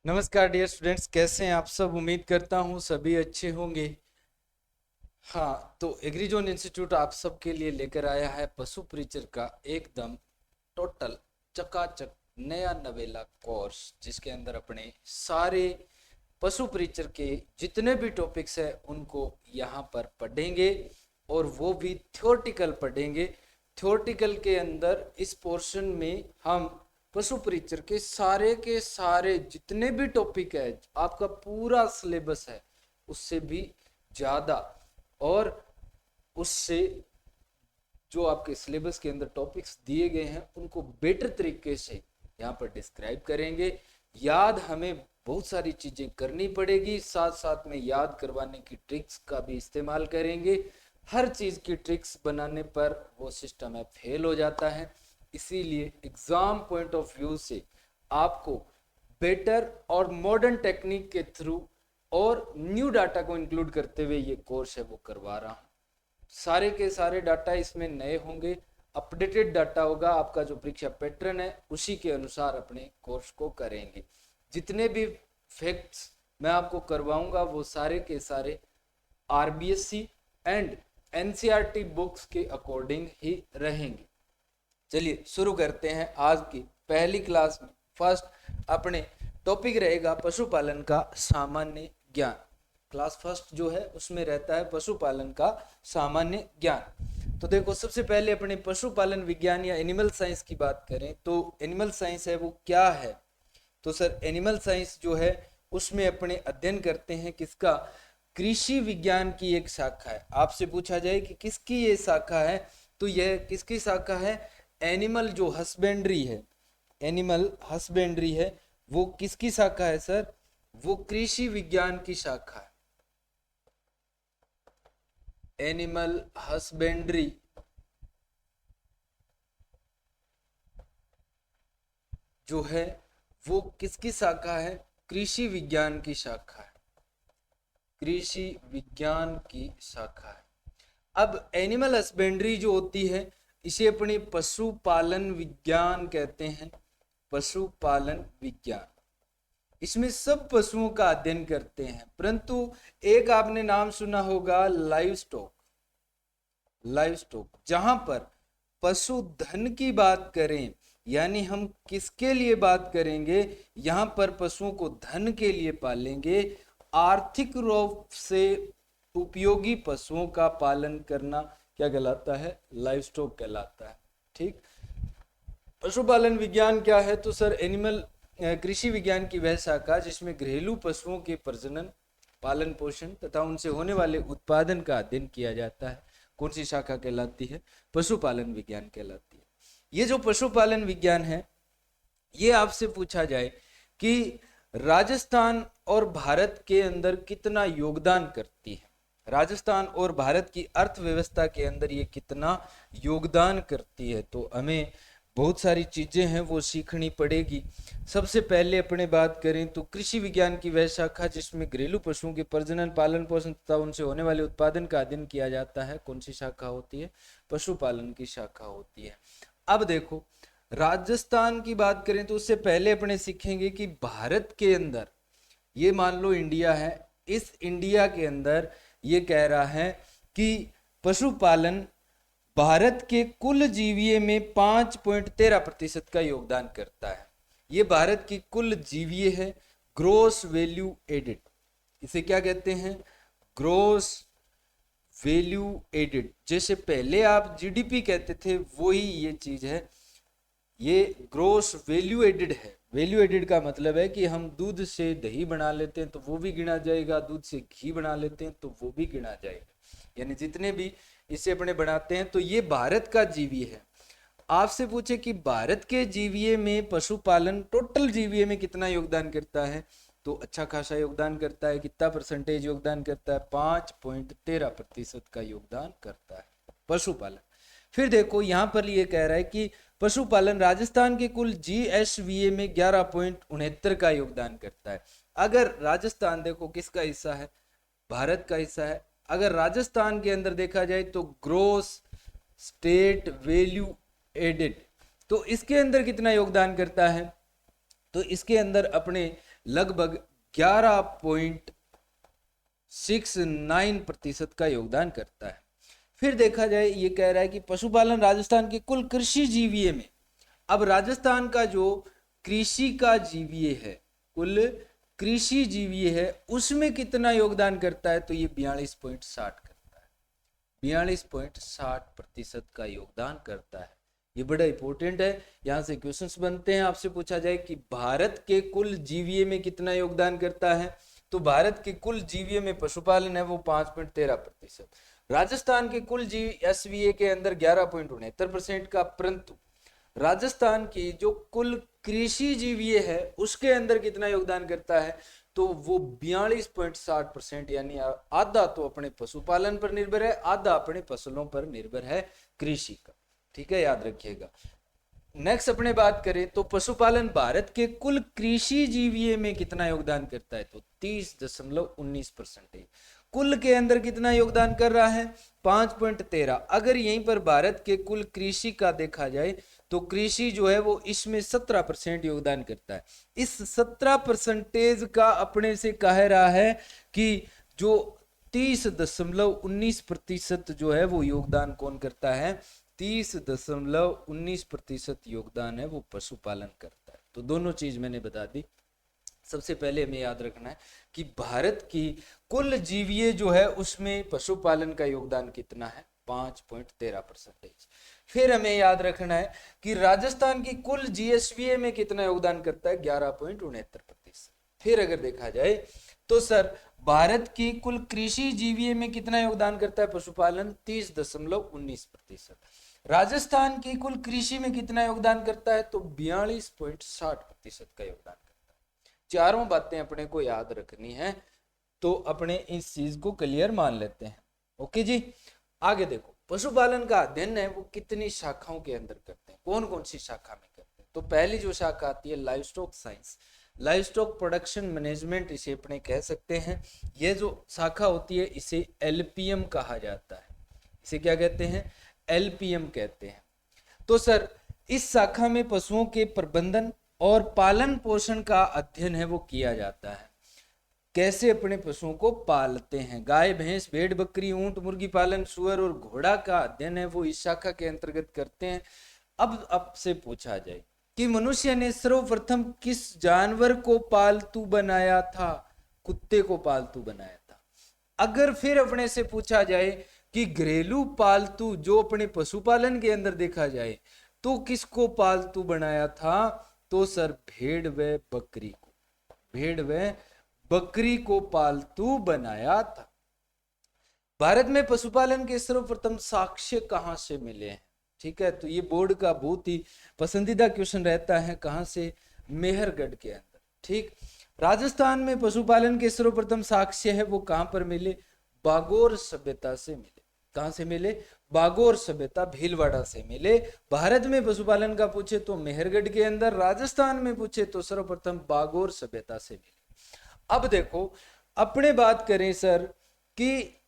नमस्कार dear students, कैसे हैं आप सब। उम्मीद करता हूँ सभी अच्छे होंगे। हाँ, तो एग्रीजोन इंस्टीट्यूट आप सबके लिए लेकर आया है पशु परिचर का एकदम टोटल चकाचक नया नवेला कोर्स, जिसके अंदर अपने सारे पशु परिचर के जितने भी टॉपिक्स हैं उनको यहाँ पर पढ़ेंगे, और वो भी थ्योरेटिकल पढ़ेंगे। थ्योरेटिकल के अंदर इस पोर्शन में हम पशु परिचर के सारे जितने भी टॉपिक है, आपका पूरा सिलेबस है उससे भी ज्यादा, और उससे जो आपके सिलेबस के अंदर टॉपिक्स दिए गए हैं उनको बेटर तरीके से यहाँ पर डिस्क्राइब करेंगे। याद हमें बहुत सारी चीजें करनी पड़ेगी, साथ साथ में याद करवाने की ट्रिक्स का भी इस्तेमाल करेंगे। हर चीज की ट्रिक्स बनाने पर वो सिस्टम है फेल हो जाता है, इसीलिए एग्जाम पॉइंट ऑफ व्यू से आपको बेटर और मॉडर्न टेक्निक के थ्रू और न्यू डाटा को इंक्लूड करते हुए ये कोर्स है वो करवा रहा हूँ। सारे के सारे डाटा इसमें नए होंगे, अपडेटेड डाटा होगा। आपका जो परीक्षा पैटर्न है उसी के अनुसार अपने कोर्स को करेंगे। जितने भी फैक्ट्स मैं आपको करवाऊंगा वो सारे के सारे आरबीएससी एंड एनसीईआरटी बुक्स के अकॉर्डिंग ही रहेंगे। चलिए शुरू करते हैं आज की पहली क्लास में। फर्स्ट अपने टॉपिक रहेगा पशुपालन का सामान्य ज्ञान। क्लास फर्स्ट जो है उसमें रहता है पशुपालन का सामान्य ज्ञान। तो देखो, सबसे पहले अपने पशुपालन विज्ञान या एनिमल साइंस की बात करें तो एनिमल साइंस है वो क्या है। तो सर, एनिमल साइंस जो है उसमें अपने अध्ययन करते हैं किसका, कृषि विज्ञान की एक शाखा है। आपसे पूछा जाए कि किसकी ये शाखा है, तो यह किसकी शाखा है, एनिमल जो हस्बेंड्री है, एनिमल हस्बेंड्री है वो किसकी शाखा है सर, वो कृषि विज्ञान की शाखा है। एनिमल हस्बेंड्री जो है वो किसकी शाखा है, कृषि विज्ञान की शाखा है, कृषि विज्ञान की शाखा है। अब एनिमल हस्बेंड्री जो होती है इसे अपनी पशुपालन विज्ञान कहते हैं, पशुपालन विज्ञान। इसमें सब पशुओं का अध्ययन करते हैं, परंतु एक आपने नाम सुना होगा लाइव स्टॉक। लाइव स्टॉक जहां पर पशुधन की बात करें, यानी हम किसके लिए बात करेंगे, यहां पर पशुओं को धन के लिए पालेंगे। आर्थिक रूप से उपयोगी पशुओं का पालन करना क्या कहलाता है, लाइव स्टॉक कहलाता है। ठीक, पशुपालन विज्ञान क्या है, तो सर एनिमल कृषि विज्ञान की वह शाखा जिसमें घरेलू पशुओं के प्रजनन, पालन पोषण तथा उनसे होने वाले उत्पादन का अध्ययन किया जाता है। कौन सी शाखा कहलाती है, पशुपालन विज्ञान कहलाती है। ये जो पशुपालन विज्ञान है ये आपसे पूछा जाए कि राजस्थान और भारत के अंदर कितना योगदान करती है, राजस्थान और भारत की अर्थव्यवस्था के अंदर ये कितना योगदान करती है, तो हमें बहुत सारी चीजें हैं वो सीखनी पड़ेगी। सबसे पहले अपने बात करें तो कृषि विज्ञान की वह शाखा जिसमें घरेलू पशुओं के प्रजनन, पालन पोषण तथा उनसे होने वाले उत्पादन का अध्ययन किया जाता है, कौन सी शाखा होती है, पशुपालन की शाखा होती है। अब देखो, राजस्थान की बात करें तो उससे पहले अपने सीखेंगे कि भारत के अंदर, ये मान लो इंडिया है, इस इंडिया के अंदर ये कह रहा है कि पशुपालन भारत के कुल जीवीए में 5.13% का योगदान करता है। ये भारत की कुल जीवीए है, ग्रोस वैल्यू एडेड। इसे क्या कहते हैं, ग्रोस वैल्यू एडेड। जैसे पहले आप जीडीपी कहते थे वही ये चीज है, ये ग्रोस वैल्यू एडेड है। वैल्यू एडेड का मतलब है कि हम दूध से दही बना लेते हैं तो वो भी गिना जाएगा, दूध से घी बना लेते हैं तो वो भी गिना जाएगा, यानी जितने भी इसे अपने बनाते हैं। तो ये भारत का जीवीए है। आपसे पूछे कि भारत के जीवीए में पशुपालन टोटल जीवीए में कितना योगदान करता है, तो अच्छा खासा योगदान करता है। कितना परसेंटेज योगदान करता है, 5.13% का योगदान करता है पशुपालन। फिर देखो यहाँ पर ये कह रहा है कि पशुपालन राजस्थान के कुल जीएसवीए में 11.69 का योगदान करता है। अगर राजस्थान देखो किसका हिस्सा है, भारत का हिस्सा है। अगर राजस्थान के अंदर देखा जाए तो ग्रोस स्टेट वैल्यू एडेड, तो इसके अंदर कितना योगदान करता है, तो इसके अंदर अपने लगभग 11.69% का योगदान करता है। फिर देखा जाए, ये कह रहा है कि पशुपालन राजस्थान के कुल कृषि जीवीए में, अब राजस्थान का जो कृषि का जीवीए है, कुल कृषि जीवीए है, उसमें कितना योगदान करता है, तो ये 42.60 करता है। 42.60% का योगदान करता है। ये बड़ा इंपॉर्टेंट है, यहां से क्वेश्चंस बनते हैं। आपसे पूछा जाए कि भारत के कुल जीवीए में कितना योगदान करता है, तो भारत के कुल जीवीए में पशुपालन है वो 5.13%। राजस्थान के कुल एसवीए के अंदर 11.69% का, परंतु राजस्थान की जो कुल कृषि जीवीए है उसके अंदर कितना योगदान करता है, तो वो 42.60%, यानी आधा तो अपने पशुपालन पर निर्भर है, आधा अपने फसलों पर निर्भर है कृषि का। ठीक है, याद रखिएगा। नेक्स्ट अपने बात करें तो पशुपालन भारत के कुल कृषि जीवीए में कितना योगदान करता है, तो 30.19%। कुल के अंदर कितना योगदान कर रहा है, 5.13। अगर यहीं पर भारत के कुल कृषि का देखा जाए तो कृषि जो है वो इसमें 17% योगदान करता है। इस 17% का अपने से कह रहा है कि जो 30.19% जो है वो योगदान कौन करता है, 30.19% योगदान है वो पशुपालन करता है। तो दोनों चीज मैंने बता दी। सबसे पहले हमें याद रखना है कि भारत की कुल जीवीए जो है उसमें पशुपालन का योगदान कितना है, 5.13%। फिर हमें याद रखना है कि राजस्थान की कुल जीएसवीए में कितना योगदान करता है, 11.69%। फिर अगर देखा जाए तो सर भारत की कुल कृषि जीवीए में कितना योगदान करता है पशुपालन, 30.19%। राजस्थान की कुल कृषि में कितना योगदान करता है, तो 42.60% का योगदान करता है। चारों बातें अपने को याद रखनी है, तो अपने इस चीज को क्लियर मान लेते हैं। ओके जी, आगे देखो, पशुपालन का अध्ययन है वो कितनी शाखाओं के अंदर करते हैं, कौन कौन सी शाखा में करते हैं। तो पहली जो शाखा आती है live stock science, live stock production management इसे अपने कह सकते हैं। ये जो शाखा होती है इसे एलपीएम कहा जाता है। इसे क्या कहते हैं, एलपीएम कहते हैं। तो सर इस शाखा में पशुओं के प्रबंधन और पालन पोषण का अध्ययन है वो किया जाता है। कैसे अपने पशुओं को पालते हैं, गाय भैंस भेड़ बकरी ऊंट मुर्गी पालन सुअर और घोड़ा का अध्ययन है वो इस शाखा के अंतर्गत करते हैं। अब से पूछा जाए कि मनुष्य ने सर्वप्रथम किस जानवर को पालतू बनाया था, कुत्ते को पालतू बनाया था। अगर फिर अपने से पूछा जाए कि घरेलू पालतू जो अपने पशुपालन के अंदर देखा जाए तो किसको पालतू बनाया था, तो सर भेड़ व बकरी को, भेड़ व बकरी को पालतू बनाया था। भारत में पशुपालन के सर्वप्रथम साक्ष्य कहां से मिले हैं, ठीक है, तो ये बोर्ड का बहुत ही पसंदीदा क्वेश्चन रहता है, कहां से, मेहरगढ़ के अंदर। ठीक, राजस्थान में पशुपालन के सर्वप्रथम साक्ष्य है वो कहां पर मिले, बागोर सभ्यता से मिले। कहां से मिले, बागोर सभ्यता भीलवाड़ा से मिले। भारत में पशुपालन का पूछे तो मेहरगढ़ के अंदर, राजस्थान में पूछे तो सर्वप्रथम बागोर सभ्यता से मिले। अब देखो अपने बात करें सर कि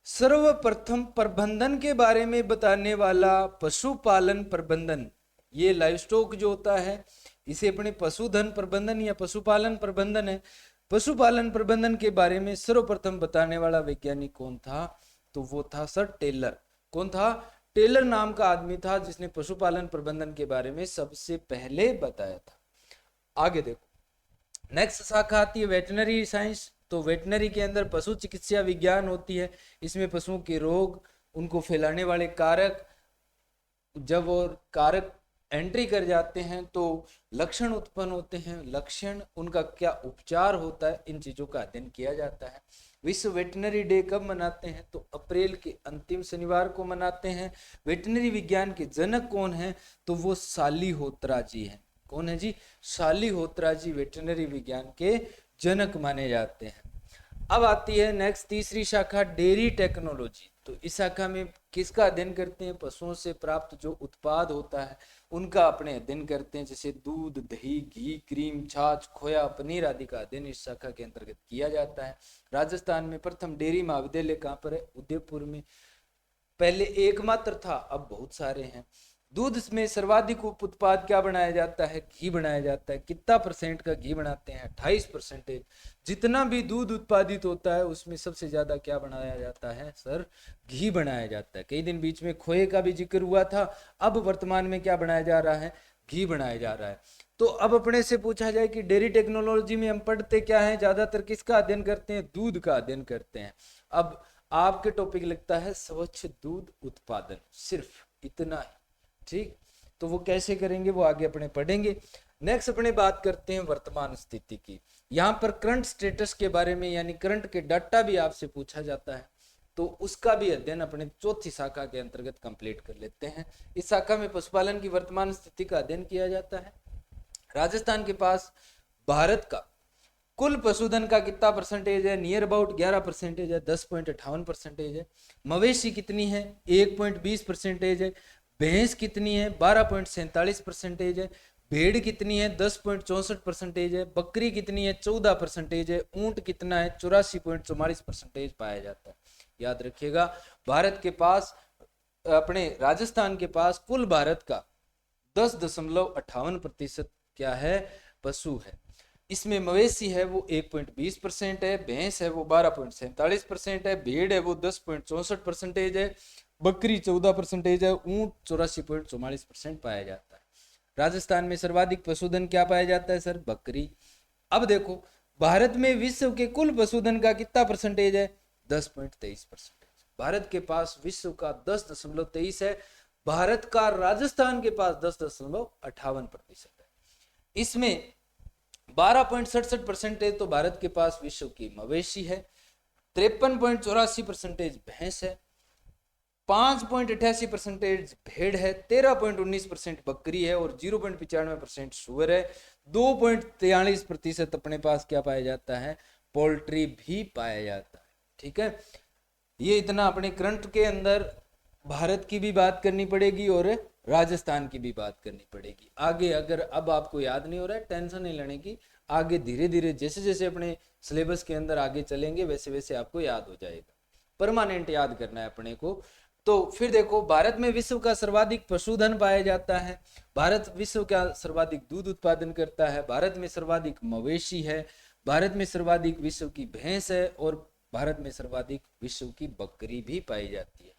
सर्वप्रथम प्रबंधन के बारे में बताने वाला पशुपालन प्रबंधन, ये लाइव स्टॉक जो होता है इसे अपने पशुधन प्रबंधन या पशुपालन प्रबंधन है। पशुपालन प्रबंधन के बारे में सर्वप्रथम बताने वाला वैज्ञानिक कौन था, तो वो था सर टेलर। कौन था, टेलर नाम का आदमी था जिसने पशुपालन प्रबंधन के बारे में सबसे पहले बताया था। आगे देखो नेक्स्ट शाखा आती है वेटनरी साइंस। तो वेटनरी के अंदर पशु चिकित्सा विज्ञान होती है। इसमें पशुओं के रोग, उनको फैलाने वाले कारक, जब वो कारक एंट्री कर जाते हैं तो लक्षण उत्पन्न होते हैं, लक्षण उनका क्या उपचार होता है, इन चीजों का अध्ययन किया जाता है। विश्व वेटनरी डे कब मनाते हैं, तो अप्रैल के अंतिम शनिवार को मनाते हैं। वेटनरी विज्ञान के जनक कौन है, तो वो सालीहोत्रा जी हैं। कौन है जी, सालीहोत्रा जी वेटनरी विज्ञान के जनक माने जाते हैं। अब आती है नेक्स्ट तीसरी शाखा डेयरी टेक्नोलॉजी। तो इस शाखा में किसका अध्ययन करते हैं, पशुओं से प्राप्त जो उत्पाद होता है उनका अपने अध्ययन करते हैं, जैसे दूध दही घी क्रीम छाछ खोया पनीर आदि का अध्ययन इस शाखा के अंतर्गत किया जाता है। राजस्थान में प्रथम डेयरी महाविद्यालय कहाँ पर है, उदयपुर में। पहले एकमात्र था, अब बहुत सारे हैं। दूध में सर्वाधिक उप उत्पाद क्या बनाया जाता है? घी बनाया जाता है। कितना % का घी बनाते हैं? 28%। जितना भी दूध उत्पादित होता है उसमें सबसे ज्यादा क्या बनाया जाता है सर? घी बनाया जाता है। कई दिन बीच में खोए का भी जिक्र हुआ था, अब वर्तमान में क्या बनाया जा रहा है? घी बनाया जा रहा है। तो अब अपने से पूछा जाए कि डेयरी टेक्नोलॉजी में हम पढ़ते क्या है? ज्यादातर किसका अध्ययन करते हैं? दूध का अध्ययन करते हैं। अब आपके टॉपिक लगता है स्वच्छ दूध उत्पादन, सिर्फ इतना ही। ठीक, तो वो कैसे करेंगे वो आगे अपने पढ़ेंगे। नेक्स्ट अपने बात करते हैं वर्तमान स्थिति की। यहाँ पर करंट स्टेटस के बारे में यानी करंट के डाटा भी आपसे पूछा जाता है, तो उसका भी अध्ययन अपने चौथी शाखा के अंतर्गत कंप्लीट कर लेते हैं। इस शाखा में पशुपालन की वर्तमान स्थिति का अध्ययन किया जाता है। राजस्थान के पास भारत का कुल पशुधन का कितना % है? नियर अबाउट 11% है, 10.58% है। मवेशी कितनी है? 1.20% है। भैंस कितनी है? 12.47% है। भेड़ कितनी है? 10.64% है। बकरी कितनी है? 14% है। ऊंट कितना है? 84.44% पाया जाता है। याद रखिएगा, भारत के पास, अपने राजस्थान के पास कुल भारत का 10.58% क्या है? पशु है। इसमें मवेशी है वो 1.20% है, भैंस है वो 12.47% है, भेड़ है वो 10.64% है, बकरी 14% है, ऊंट 84.44% पाया जाता है। राजस्थान में सर्वाधिक पशुधन क्या पाया जाता है सर? बकरी। अब देखो, भारत में विश्व के कुल पशुधन का कितना % है? 10.23%। भारत के पास विश्व का 10.23 है, भारत का राजस्थान के पास 10.58% है। इसमें 12.67% तो भारत के पास विश्व की मवेशी है, 53.84% भैंस है, 5.88% भेड़ है, 13.19% बकरी है और 0.95% सुअर है। 2.43% अपने पास क्या पाया जाता है? पोल्ट्री भी पाया जाता है। ठीक है, ये इतना अपने करंट के अंदर भारत की भी बात करनी पड़ेगी और राजस्थान की भी बात करनी पड़ेगी। आगे अगर अब आपको याद नहीं हो रहा है, टेंशन नहीं लेने की, आगे धीरे धीरे जैसे जैसे अपने सिलेबस के अंदर आगे चलेंगे वैसे वैसे आपको याद हो जाएगा। परमानेंट याद करना है अपने को। तो फिर देखो, भारत में विश्व का सर्वाधिक पशुधन पाया जाता है, भारत विश्व का सर्वाधिक दूध उत्पादन करता है, भारत में सर्वाधिक मवेशी है, भारत में सर्वाधिक विश्व की भैंस है और भारत में सर्वाधिक विश्व की बकरी भी पाई जाती है।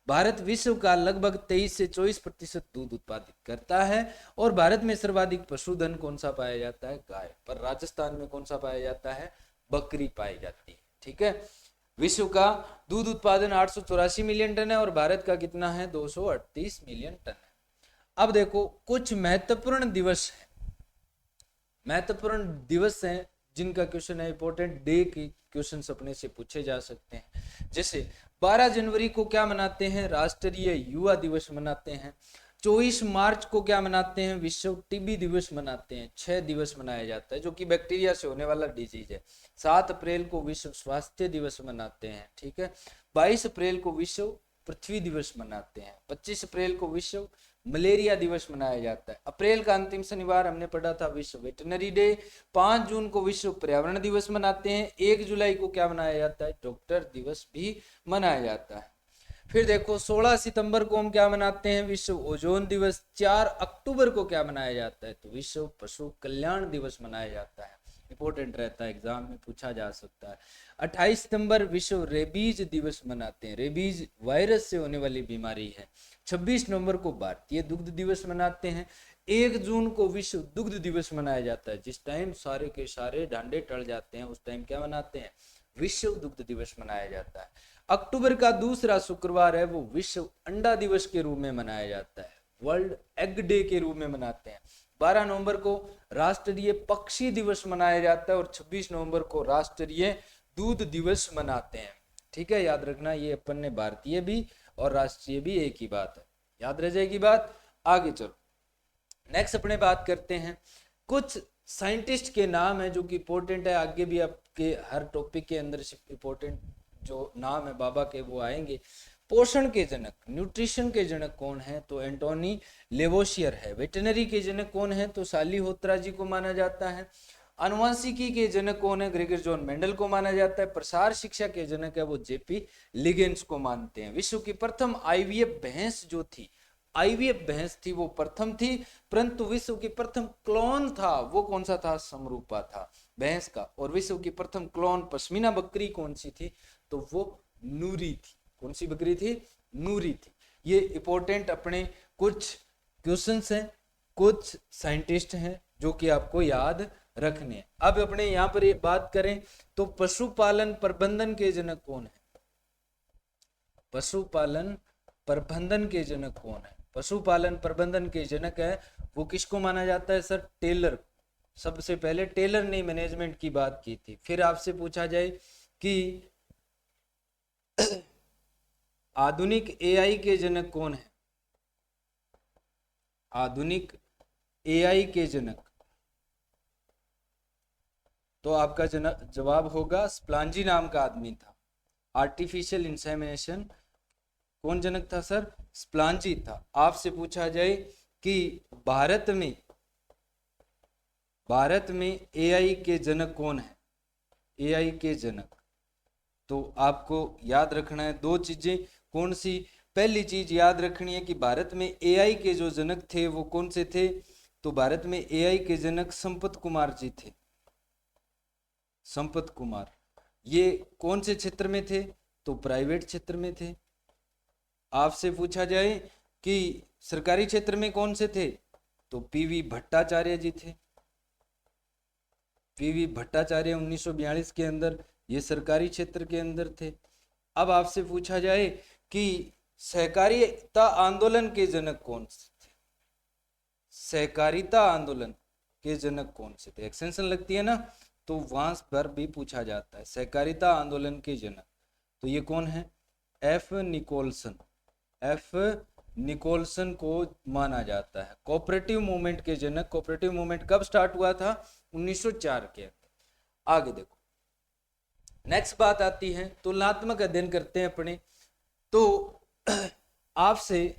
भारत विश्व का लगभग 23 से 24% दूध उत्पादित करता है और भारत में सर्वाधिक पशुधन कौन सा पाया जाता है? गाय। पर राजस्थान में कौन सा पाया जाता है? बकरी पाई जाती है। ठीक है, विश्व का दूध उत्पादन 884 मिलियन टन है और भारत का कितना है? 238 मिलियन टन है। अब देखो, कुछ महत्वपूर्ण दिवस है, महत्वपूर्ण दिवस हैं जिनका क्वेश्चन है, इंपॉर्टेंट डे के क्वेश्चन अपने से पूछे जा सकते हैं। जैसे 12 जनवरी को क्या मनाते हैं? राष्ट्रीय युवा दिवस मनाते हैं। 24 मार्च को क्या मनाते हैं? विश्व टीबी दिवस मनाते हैं। 6 दिवस मनाया जाता है जो कि बैक्टीरिया से होने वाला डिजीज है। 7 अप्रैल को विश्व स्वास्थ्य दिवस मनाते हैं। ठीक है, 22 अप्रैल को विश्व पृथ्वी दिवस मनाते हैं। 25 अप्रैल को विश्व मलेरिया दिवस मनाया जाता है। अप्रैल का अंतिम शनिवार हमने पढ़ा था विश्व वेटनरी डे। 5 जून को विश्व पर्यावरण दिवस मनाते हैं। 1 जुलाई को क्या मनाया जाता है? डॉक्टर दिवस भी मनाया जाता है। फिर देखो, 16 सितंबर को हम क्या मनाते हैं? विश्व ओजोन दिवस। 4 अक्टूबर को क्या मनाया जाता है? तो विश्व पशु कल्याण दिवस मनाया जाता है। इंपॉर्टेंट रहता है, एग्जाम में पूछा जा सकता है। 28 सितंबर विश्व रेबीज दिवस मनाते हैं, रेबीज वायरस से होने वाली बीमारी है। 26 नवंबर को भारतीय दुग्ध दिवस मनाते हैं। 1 जून को विश्व दुग्ध दिवस मनाया जाता है। जिस टाइम सारे के सारे डांडे टल जाते हैं उस टाइम क्या मनाते हैं? विश्व दुग्ध दिवस मनाया जाता है। अक्टूबर का दूसरा शुक्रवार है वो विश्व अंडा दिवस के रूप में मनाया जाता है, वर्ल्ड एग डे के रूप में मनाते हैं। 12 नवंबर को राष्ट्रीय पक्षी दिवस मनाया जाता है और 26 नवंबर को राष्ट्रीय दूध दिवस मनाते हैं। ठीक है, याद रखना, ये अपन ने भारतीय भी और राष्ट्रीय भी एक ही बात है, याद रह जाएगी बात। आगे चलो, नेक्स्ट अपने बात करते हैं कुछ साइंटिस्ट के नाम है जो कि इंपॉर्टेंट है, आगे भी आपके हर टॉपिक के अंदर इंपॉर्टेंट जो नाम है बाबा के वो आएंगे। पोषण के जनक, न्यूट्रिशन के जनक कौन है? तो एंटोनी लेवोशियर है। वेटनरी के जनक कौन है? तो सालीहोत्रा जी को माना जाता है। अनुवांशिकी के जनक कौन है? ग्रेगर जॉन मेंडल को माना जाता है। प्रसार शिक्षा के जनक है वो जेपी लिगेंस को मानते हैं। विश्व की प्रथम आईवीएफ भैंस जो थी आईवीएफ भैंस थी वो प्रथम थी, परंतु विश्व की प्रथम क्लोन था वो कौन सा था? समरूपा था भैंस का। और विश्व की प्रथम क्लोन पश्मीना बकरी कौन सी थी? तो वो नूरी थी। कौन सी बकरी थी? नूरी थी। ये इंपॉर्टेंट अपने कुछ क्वेश्चंस हैं, कुछ साइंटिस्ट हैं जो कि आपको याद रखने हैं। अब अपने यहाँ पर ये बात करें तो पशुपालन प्रबंधन के जनक कौन है? पशुपालन प्रबंधन के जनक कौन है? पशुपालन प्रबंधन के जनक है वो किसको माना जाता है सर? टेलर। सबसे पहले टेलर ने मैनेजमेंट की बात की थी। फिर आपसे पूछा जाए कि आधुनिक एआई के जनक कौन है? आधुनिक एआई के जनक, तो आपका जवाब होगा स्प्लांजी नाम का आदमी था। आर्टिफिशियल इंसेमिनेशन कौन जनक था सर? स्प्लांजी था। आपसे पूछा जाए कि भारत में एआई के जनक कौन है? एआई के जनक, तो आपको याद रखना है दो चीजें। कौन सी? पहली चीज याद रखनी है कि भारत में एआई के जो जनक थे वो कौन से थे? तो भारत में एआई के जनक संपत कुमार जी थे। संपत कुमार। ये कौन से क्षेत्र में थे? तो प्राइवेट क्षेत्र में थे। आपसे पूछा जाए कि सरकारी क्षेत्र में कौन से थे? तो पीवी भट्टाचार्य जी थे। पीवी भट्टाचार्य 1942 के अंदर ये सरकारी क्षेत्र के अंदर थे। अब आपसे पूछा जाए कि सहकारिता आंदोलन के जनक कौन से थे? सहकारिता आंदोलन के जनक कौन से थे? एक्सटेंशन लगती है ना, तो वहां पर भी पूछा जाता है सहकारिता आंदोलन के जनक। तो ये कौन है? F Nicolson. एफ निकोलसन को माना जाता है कोऑपरेटिव मूवमेंट के जनक। कोऑपरेटिव मूवमेंट कब स्टार्ट हुआ था? 1904 के। आगे देखो, नेक्स्ट बात आती है तुलनात्मक अध्ययन करते हैं अपने। तो आपसे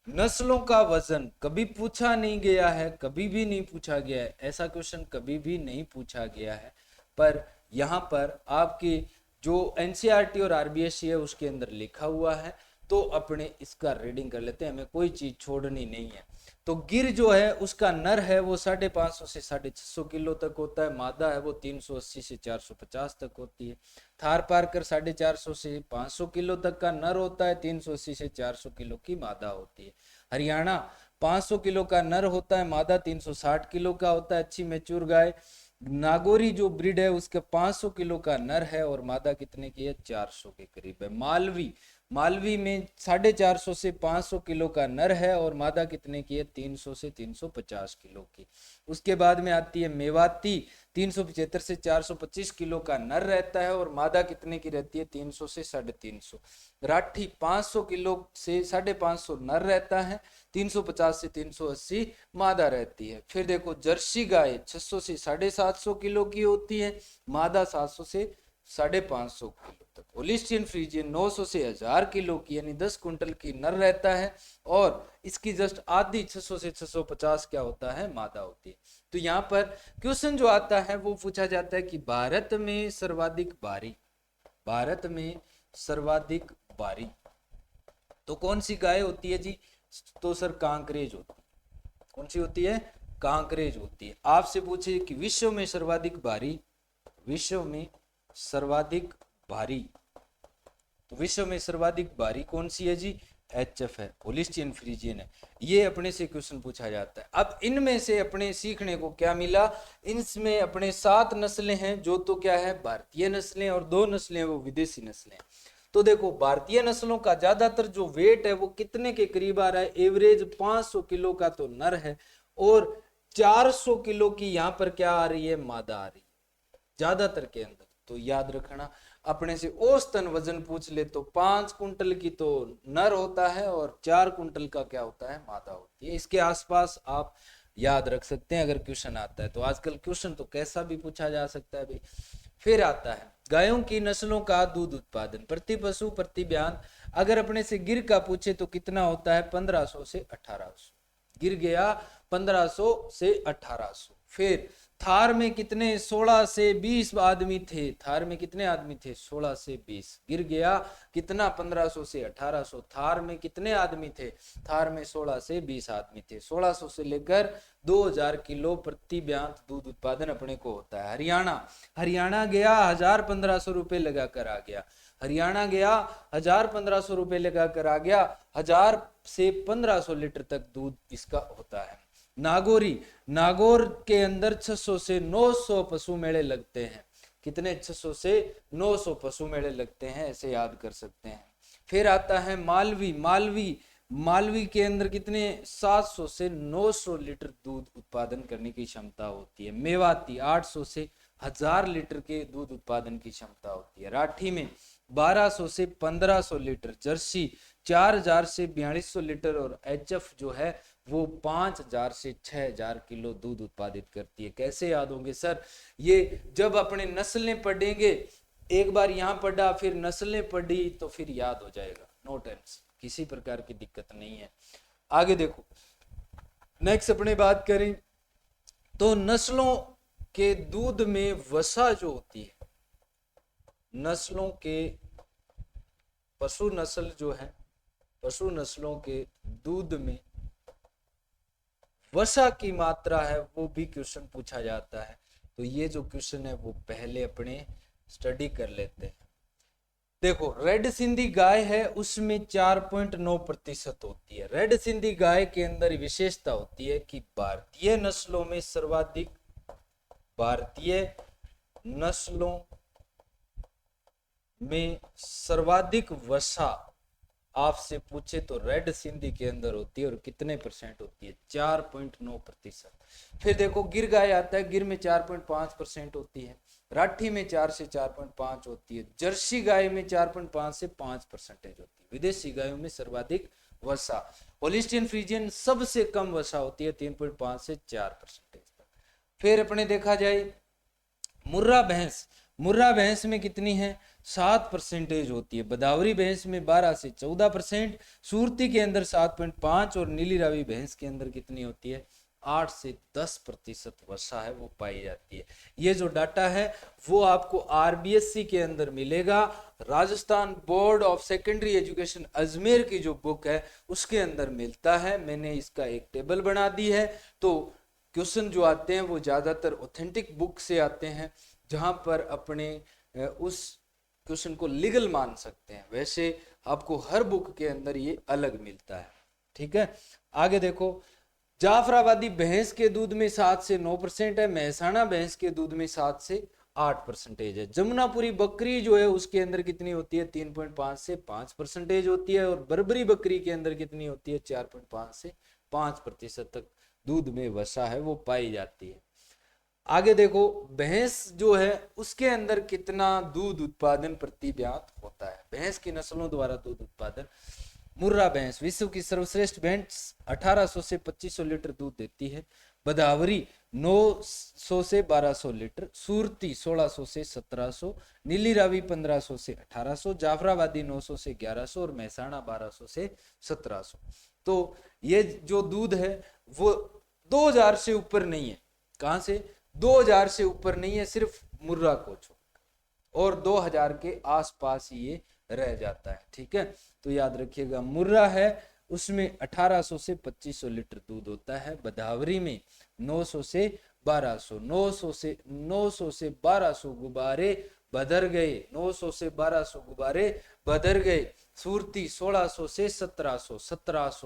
नस्लों का वजन कभी पूछा नहीं गया है, कभी भी नहीं पूछा गया है, ऐसा क्वेश्चन कभी भी नहीं पूछा गया है। पर यहाँ पर आपकी जो एनसीईआरटी और आरबीएससी है उसके अंदर लिखा हुआ है, तो अपने इसका रीडिंग कर लेते हैं, हमें कोई चीज छोड़नी नहीं है। तो गिर जो है उसका नर है वो 550 से 650 किलो तक होता है, मादा है वो 380 से 450 तक होती है। थार पारकर 450 से 500 किलो तक का नर होता है, 380 से 400 किलो की मादा होती है। हरियाणा 500 किलो का नर होता है, मादा 360 किलो का होता है। अच्छी मैच्योर गाय नागौरी जो ब्रीड है उसके 500 किलो का नर है और मादा कितने की है? 400 के करीब है। मालवी में 450 से 500 किलो का नर है और मादा कितने की है? 300 से 350 किलो की। उसके बाद में आती है मेवाती, 375 से 425 किलो का नर रहता है और मादा कितने की रहती है? 300 से 350। राठी 500 किलो से 550 नर रहता है, 350 से 380 मादा रहती है। फिर देखो जर्सी गाय 600 से 750 किलो की होती है, मादा 700 से 550 किलो तक। होलिस्टियन फ्रीजियन 900 से 1000 किलो की यानी 10 कुंटल की नर रहता है और इसकी जस्ट आधी 600 से 650 क्या होता है? मादा होती है। तो यहाँ पर क्वेश्चन जो आता है वो पूछा जाता है कि भारत में सर्वाधिक भारी तो कौन सी गाय होती है जी? तो सर कांकरेज होती है। कौन सी होती है? कांकरेज होती है। आपसे पूछे कि विश्व में सर्वाधिक भारी, तो विश्व में सर्वाधिक भारी कौन सी है जी? एचएफ है, होलिस्टियन फ्रीजियन है। ये अपने से क्वेश्चन पूछा जाता है। अब इनमें से अपने सीखने को क्या मिला? इनमें अपने 7 नस्लें हैं जो तो क्या है? भारतीय नस्लें, और 2 नस्लें वो विदेशी नस्लें। तो देखो भारतीय नस्लों का ज्यादातर जो वेट है वो कितने के करीब आ रहा है? एवरेज 500 किलो का तो नर है और 400 किलो की यहाँ पर क्या आ रही है? मादा आ रही है ज्यादातर के अंदर। तो याद रखना, अपने से औसतन वजन पूछ ले तो 5 कुंटल की तो नर होता है और 4 कुंटल का क्या होता है? मादा होती है। इसके आसपास आप याद रख सकते हैं अगर क्वेश्चन आता है तो। आजकल क्वेश्चन तो कैसा भी पूछा जा सकता है भाई। फिर आता है गायों की नस्लों का दूध उत्पादन प्रति पशु प्रति बयान। अगर अपने से गिर का पूछे तो कितना होता है? 1500 से 1800। गिर गया 1500 से 1800। फिर थार में कितने 16 से 20 आदमी थे, थार में कितने आदमी थे 16 से 20, गिर गया कितना 1500 से 1800। थार में कितने आदमी थे, थार में 16 से 20 आदमी थे। 1600 से लेकर 2000 किलो प्रति ब्यांत दूध उत्पादन अपने को होता है। हरियाणा गया 1000-1500 रुपए लगा कर आ गया, हरियाणा गया 1000-1500 रुपए लगा कर आ गया, 1000 से 1500 लीटर तक दूध इसका होता है। नागौर के अंदर 600 से 900 पशु मेले लगते हैं। कितने 600 से 900 पशु मेले लगते हैं, ऐसे याद कर सकते हैं। फिर आता है मालवी के अंदर कितने 700 से 900 लीटर दूध उत्पादन करने की क्षमता होती है। मेवाती 800 से 1000 लीटर के दूध उत्पादन की क्षमता होती है। राठी में 1200 से 1500 लीटर, जर्सी 4000 से 4200 लीटर और एचएफ जो है वो 5000 से 6000 किलो दूध उत्पादित करती है। कैसे याद होंगे सर, ये जब अपने नस्लें पढ़ेंगे, एक बार यहाँ पढ़ा फिर नस्लें पढ़ी तो फिर याद हो जाएगा, नो टेंशन, किसी प्रकार की दिक्कत नहीं है। आगे देखो, नेक्स्ट अपने बात करें तो नस्लों के दूध में वसा जो होती है, नस्लों के पशु नस्ल जो है, पशु नस्लों के दूध में वसा की मात्रा है वो भी क्वेश्चन पूछा जाता है। तो ये जो क्वेश्चन है वो पहले अपने स्टडी कर लेते हैं। देखो, रेड सिंधी गाय है उसमें 4.9% होती है। रेड सिंधी गाय के अंदर विशेषता होती है कि भारतीय नस्लों में सर्वाधिक वसा आपसे पूछे तो रेड सिंधी के अंदर होती है। और कितने परसेंट होती है, 4.9%। फिर देखो, गिर गाय आता है, गिर में 4.5% होती है। राठी में 4 से 4.5 होती है। जर्सी गाय में 4.5 से 5% होती है। विदेशी गायों में सर्वाधिक वसा। होलिस्टीन फ्रीजियन सबसे कम वसा होती है, 3.5 से 4%। फिर अपने देखा जाए मुर्रा भैंस में कितनी है, 7% होती है। बदावरी भैंस में 12 से 14%, सूरती के अंदर 7.5 और नीली रावी भैंस के अंदर कितनी होती है, 8 से 10% वसा है वो पाई जाती है। ये जो डाटा है वो आपको आरबीएससी के अंदर मिलेगा। Rajasthan board of secondary education Ajmer की जो बुक है उसके अंदर मिलता है। मैंने इसका एक टेबल बना दी है। तो क्वेश्चन जो आते हैं वो ज्यादातर ऑथेंटिक बुक से आते हैं, जहां पर अपने उस क्वेश्चन को लीगल मान सकते हैं। वैसे आपको हर बुक के अंदर ये अलग मिलता है, ठीक है। आगे देखो, जाफराबादी भैंस के दूध में 7 से 9% है। महसाणा भैंस के दूध में 7 से 8% है। जमुनापुरी बकरी जो है उसके अंदर कितनी होती है, 3.5 से 5% होती है। और बर्बरी बकरी के अंदर कितनी होती है, 4.5 से 5% तक दूध में वसा है वो पाई जाती है। आगे देखो, भैंस जो है उसके अंदर कितना दूध उत्पादन प्रति ब्यांत होता है। भैंस की नस्लों द्वारा दूध उत्पादन, मुर्रा भैंस विश्व की सर्वश्रेष्ठ भैंस 1800 से 2500 लीटर दूध देती है। बदावरी 900 से 1200 लीटर, सूरती 1600 से 1700, नीली रावी 1500 से 1800, जाफराबादी 900 से 1100 और महसाणा 1200 से 1700। तो ये जो दूध है वो 2000 से ऊपर नहीं है। कहां से, 2000 से ऊपर नहीं है, सिर्फ मुर्रा को छोड़, और 2000 के आसपास ये रह जाता है, ठीक है। तो याद रखिएगा, मुर्रा है उसमें 1800 से 2500 लीटर दूध होता है। बदावरी में 900 से 1200, 900 से 1200 गुब्बारे बदर गए, 900 से 1200 गुब्बारे बदर गए। सूरती 1600 से 1700,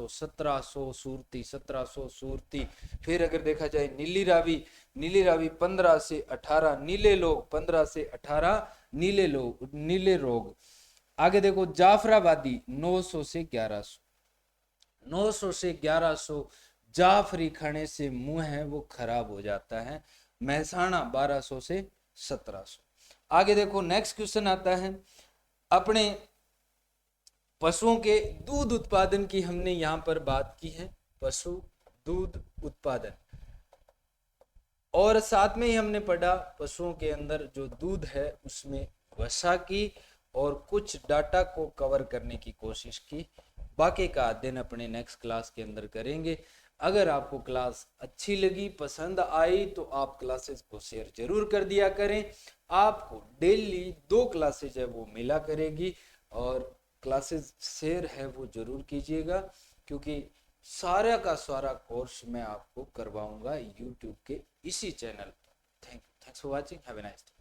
1700 सूरती, 1700 सूरती। फिर अगर देखा जाए नीली रावी 15 से 18, नीले लोग 15 से 18, नीले रोग। आगे देखो, जाफराबादी 900 से 1100, 900 से 1100 जाफरी खाने से मुंह है वो खराब हो जाता है। महसाणा 1200 से 1700। आगे देखो, नेक्स्ट क्वेश्चन आता है, अपने पशुओं के दूध उत्पादन की हमने यहां पर बात की है, पशु दूध उत्पादन, और साथ में ही हमने पढ़ा पशुओं के अंदर जो दूध है उसमें वसा की, और कुछ डाटा को कवर करने की कोशिश की। बाकी का अध्ययन अपने नेक्स्ट क्लास के अंदर करेंगे। अगर आपको क्लास अच्छी लगी, पसंद आई, तो आप क्लासेस को शेयर जरूर कर दिया करें। आपको डेली 2 क्लासेज है वो मिला करेगी, और क्लासेस शेयर है वो जरूर कीजिएगा, क्योंकि सारा का सारा कोर्स मैं आपको करवाऊंगा यूट्यूब के इसी चैनल पर। Thanks for watching, have a nice day.